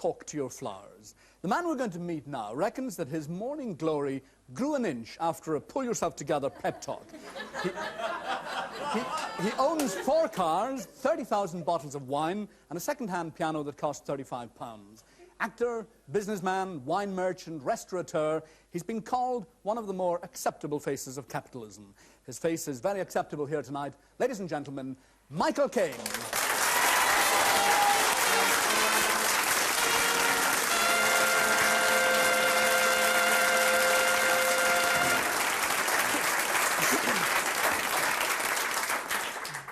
talk to your flowers. The man we're going to meet now reckons that his morning glory grew an inch after a pull-yourself-together pep talk. He owns 4 cars, 30,000 bottles of wine, and a second-hand piano that cost £35. Actor, businessman, wine merchant, restaurateur, he's been called one of the more acceptable faces of capitalism. His face is very acceptable here tonight. Ladies and gentlemen, Michael Caine.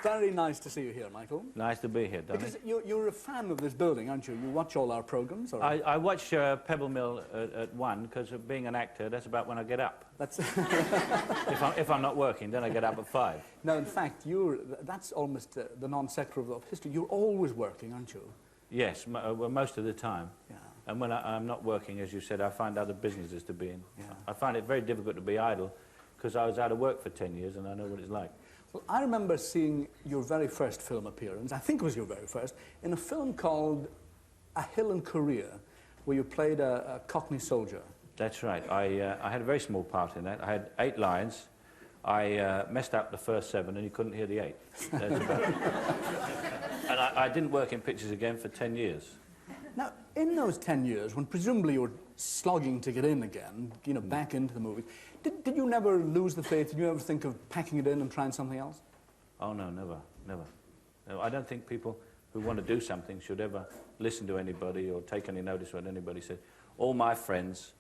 Very nice to see you here, Michael. Nice to be here, Donny. Because you're a fan of this building, aren't you? You watch all our programmes? Or... I watch Pebble Mill at 1, because of being an actor, that's about when I get up. That's if I'm not working, then I get up at 5. No, in fact, that's almost the non sequitur of history. You're always working, aren't you? Yes, well, most of the time. Yeah. And when I'm not working, as you said, I find other businesses to be in. Yeah. I find it very difficult to be idle, because I was out of work for 10 years, and I know what it's like. Well, I remember seeing your very first film appearance, I think it was your very first, in a film called A Hill in Korea, where you played a Cockney soldier. That's right. I had a very small part in that. I had 8 lines. I messed up the first 7, and you couldn't hear the 8th. That's about it. And I didn't work in pictures again for 10 years. Now, in those 10 years, when presumably you were slogging to get in again, you know, back into the movies, did you never lose the faith? Did you ever think of packing it in and trying something else? Oh, no, never, never. No, I don't think people who want to do something should ever listen to anybody or take any notice of what anybody said. All my friends,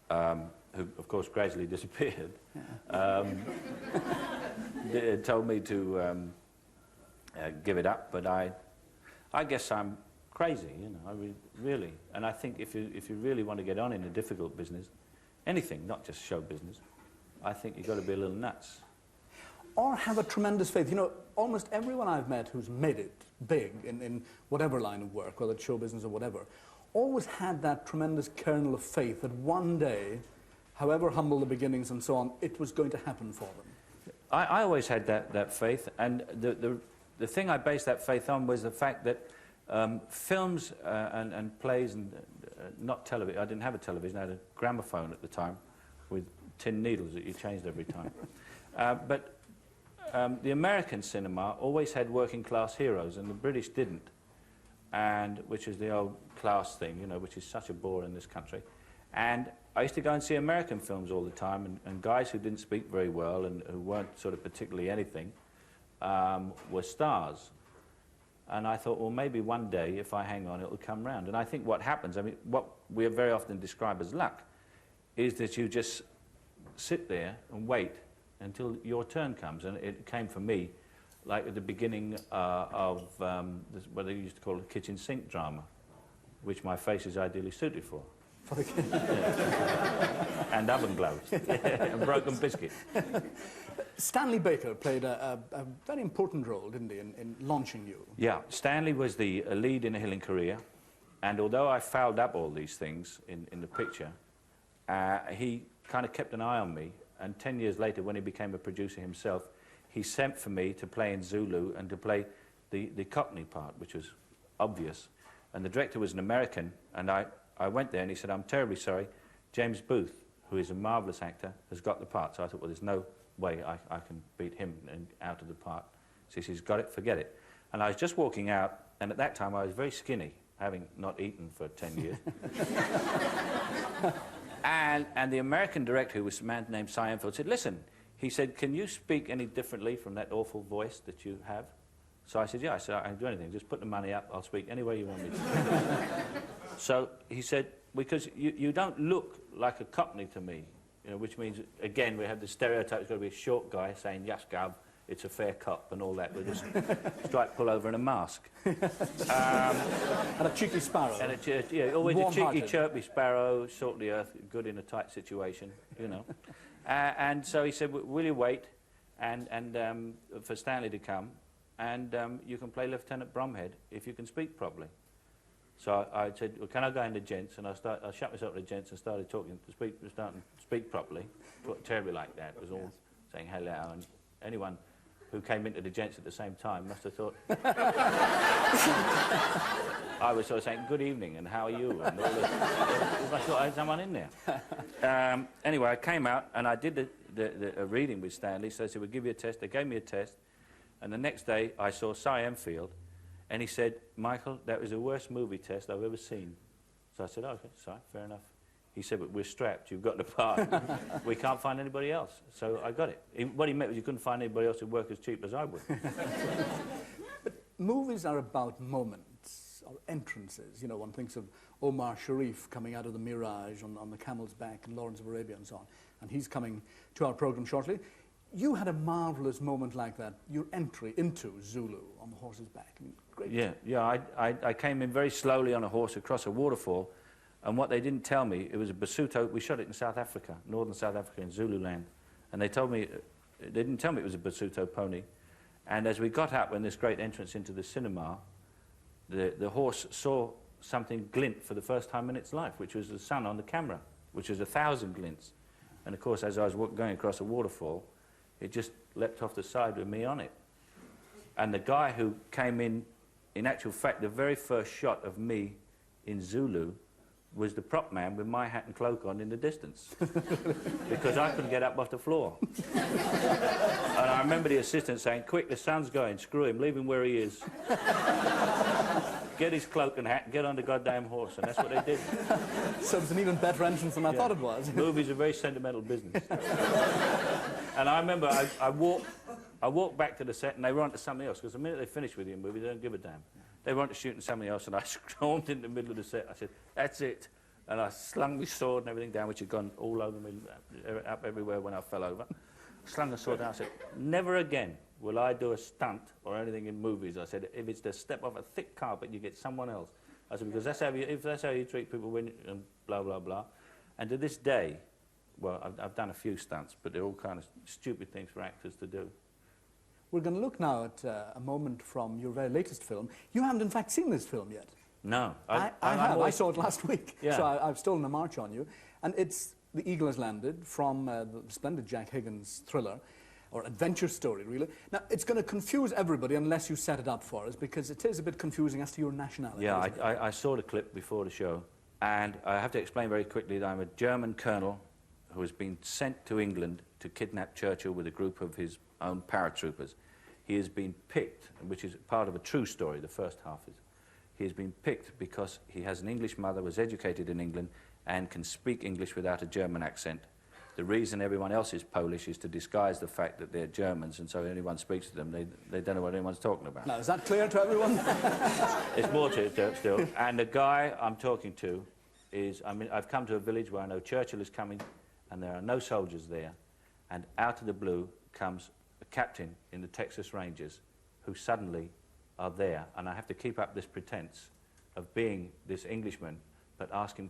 who, of course, gradually disappeared, told me to give it up, but I guess I'm crazy, you know, really. And I think if you really want to get on in a difficult business, anything, not just show business, I think you've got to be a little nuts. Or have a tremendous faith. You know, almost everyone I've met who's made it big in whatever line of work, whether it's show business or whatever, always had that tremendous kernel of faith that one day, however humble the beginnings and so on, it was going to happen for them. I always had that faith, and the thing I based that faith on was the fact that films and plays and not television. I didn't have a television. I had a gramophone at the time with tin needles that you changed every time. But the American cinema always had working class heroes, and the British didn't. And which is the old class thing, you know, which is such a bore in this country. And I used to go and see American films all the time, and guys who didn't speak very well and who weren't sort of particularly anything were stars. And I thought, well, maybe one day, if I hang on, it'll come round. And I think what happens, I mean, what we very often describe as luck, is that you just sit there and wait until your turn comes. And it came for me, like at the beginning of what they used to call a kitchen sink drama, which my face is ideally suited for. And oven gloves, and broken biscuit. Stanley Baker played a very important role, didn't he, in launching you? Yeah, Stanley was the lead in A Hill in Korea, and although I fouled up all these things in the picture, he kind of kept an eye on me, and 10 years later, when he became a producer himself, he sent for me to play in Zulu and to play the Cockney part, which was obvious. And the director was an American, and I went there and he said, I'm terribly sorry, James Booth, who is a marvellous actor, has got the part. So I thought, well, there's no way I can beat him out of the part. So he says, got it, forget it. And I was just walking out, and at that time I was very skinny, having not eaten for 10 years. and the American director, who was a man named Steafel, said, listen, he said, can you speak any differently from that awful voice that you have? So I said, yeah. I said, I can do anything. Just put the money up. I'll speak any way you want me to. So he said, because you don't look like a Cockney to me, you know, which means, again, we have the stereotype, it's got to be a short guy saying, yes, Gov, it's a fair cop and all that, with a striped pullover and a mask. And a cheeky sparrow. And yeah, always a cheeky, chirpy sparrow, salt of the earth, good in a tight situation, you know. And so he said, will you wait and for Stanley to come, and you can play Lieutenant Bromhead if you can speak properly. So I said, well, can I go into gents? And I shut myself to the gents and starting to speak properly. Terribly like that. It was all saying hello, and anyone who came into the gents at the same time, must have thought... I was sort of saying, good evening, and how are you? And all this. I thought I had someone in there. Anyway, I came out, and I did a reading with Stanley, so they said, we'll give you a test. They gave me a test, and the next day, I saw Cy Enfield, and he said, Michael, that was the worst movie test I've ever seen. So I said, okay, Cy, fair enough. He said, but we're strapped, you've got the part. We can't find anybody else. So I got it. What he meant was you couldn't find anybody else who'd work as cheap as I would. But movies are about moments, or entrances. You know, one thinks of Omar Sharif coming out of the Mirage on the camel's back in Lawrence of Arabia and so on. And he's coming to our programme shortly. You had a marvellous moment like that, your entry into Zulu on the horse's back. I mean, great. Yeah, I came in very slowly on a horse across a waterfall, and what they didn't tell me, it was a Basuto. We shot it in South Africa, northern South Africa, in Zululand. And they told me, they didn't tell me it was a Basuto pony. And as we got up in this great entrance into the cinema, the horse saw something glint for the first time in its life, which was the sun on the camera, which was 1,000 glints. And of course, as I was going across a waterfall, it just leapt off the side with me on it. And the guy who came in actual fact, the very first shot of me in Zulu was the prop man with my hat and cloak on in the distance. Because I couldn't get up off the floor. And I remember the assistant saying, quick, the sun's going, screw him, leave him where he is. Get his cloak and hat and get on the goddamn horse, and that's what they did. So it was an even better entrance than I thought it was. Movies are very sentimental business. And I remember I walked back to the set and they were on to something else, because the minute they finish with your movie, they don't give a damn. They were on to shooting something else, and I stormed in the middle of the set. I said, that's it. And I slung my sword and everything down, which had gone all over me, up everywhere when I fell over. Slung the sword down. I said, never again will I do a stunt or anything in movies. I said, if it's to step off a thick carpet, you get someone else. I said, because if that's how you treat people when, and blah, blah, blah. And to this day, well, I've done a few stunts, but they're all kind of stupid things for actors to do. We're going to look now at a moment from your very latest film. You haven't, in fact, seen this film yet. No. I have. I saw it last week, yeah. So I've stolen a march on you. And it's The Eagle Has Landed, from the splendid Jack Higgins thriller, or adventure story, really. Now, it's going to confuse everybody unless you set it up for us, because it is a bit confusing as to your nationality. Yeah, I saw the clip before the show, and I have to explain very quickly that I'm a German colonel who has been sent to England to kidnap Churchill with a group of his own paratroopers. He has been picked, which is part of a true story, the first half is, he has been picked because he has an English mother, was educated in England, and can speak English without a German accent. The reason everyone else is Polish is to disguise the fact that they're Germans, and so when anyone speaks to them, they don't know what anyone's talking about. Now, is that clear to everyone? It's more to it still. And the guy I'm talking to is, I've come to a village where I know Churchill is coming, and there are no soldiers there, and out of the blue comes a captain in the Texas Rangers who suddenly are there, and I have to keep up this pretense of being this Englishman, but ask him